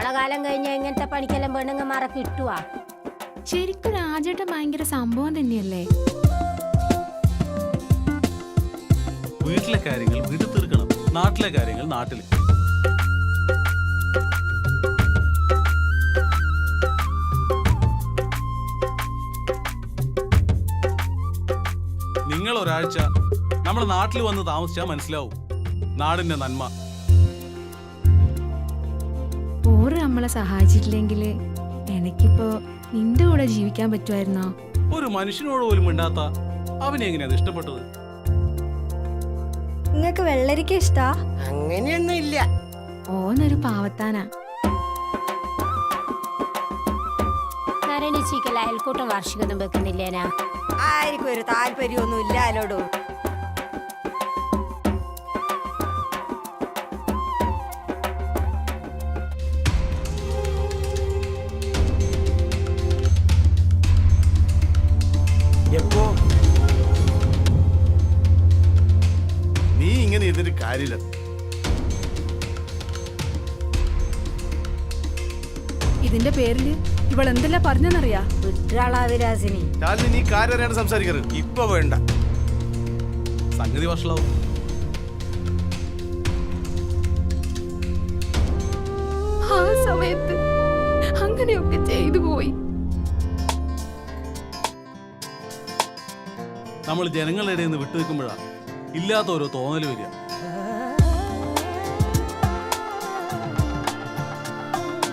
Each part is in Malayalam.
നമ്മളെ കാലം കഴിഞ്ഞ ഇങ്ങനത്തെ പണിക്കെല്ലാം പെണ്ണുങ്ങന്മാരെ കിട്ടുവാ? ശരിക്കും രാജേട്ടൻ ഭയങ്കര സംഭവം തന്നെയല്ലേ? വീട്ടിലെ കാര്യങ്ങൾ വീട്ടിൽ തീർക്കണം, നാട്ടിലെ കാര്യങ്ങൾ നാട്ടിൽ. നിങ്ങൾ ഒരാഴ്ച നമ്മുടെ നാട്ടിൽ വന്ന് താമസിച്ചാൽ മനസ്സിലാവും നാടിന്റെ നന്മ. ഓറ് നമ്മളെ സഹായിച്ചിട്ടില്ലെങ്കിൽ എനിക്കിപ്പോ നിന്റെ കൂടെ ജീവിക്കാൻ പറ്റുമായിരുന്നോ? ഒരു മനുഷ്യനോട് പോലും മിണ്ടാത്ത അവനെ എങ്ങനെയാ അത് ഇഷ്ടപ്പെട്ടത്? നിങ്ങക്ക് വെള്ളരിക്ക ഇഷ്ടാ? അങ്ങനെയൊന്നും ഇല്ല. ഓന്നൊരു പാവത്താനാ. നരണിച്ചിക്കൽ അയൽക്കൂട്ടം വാർഷികം വെക്കുന്നില്ലേനാ? ആർക്കും ഒരു താല്പര്യമൊന്നും ഇല്ല അലോടു. എപ്പോ നീ ഇങ്ങനെ ഇതിന് കാര്യമില്ല. ഇതിന്റെ പേരില് ഇവൾ എന്തെല്ലാം പറഞ്ഞെന്നറിയാ? വിട്ടാളാ വിലാസിനി. ശാലിനി, നീ കാര്യം അറിയാണ്ട് സംസാരിക്കരുത്. ഇപ്പൊ വേണ്ട. സംഗതി വഷളാവും. ആ സമയത്ത് അങ്ങനെയൊക്കെ ചെയ്തു പോയി. നമ്മൾ ജനങ്ങളുടെ ഇടയിൽ നിന്ന് വിട്ടുനിൽക്കുമ്പോഴാണ് ഇല്ലാത്ത ഓരോ തോന്നൽ വരിക.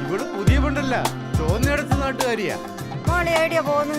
ഇവള് പുതിയ പെണ്ണല്ല, ചോന്നിടത്ത് നാട്ടുകാരിയാ. മോളെ എവിടെയാ പോന്ന്?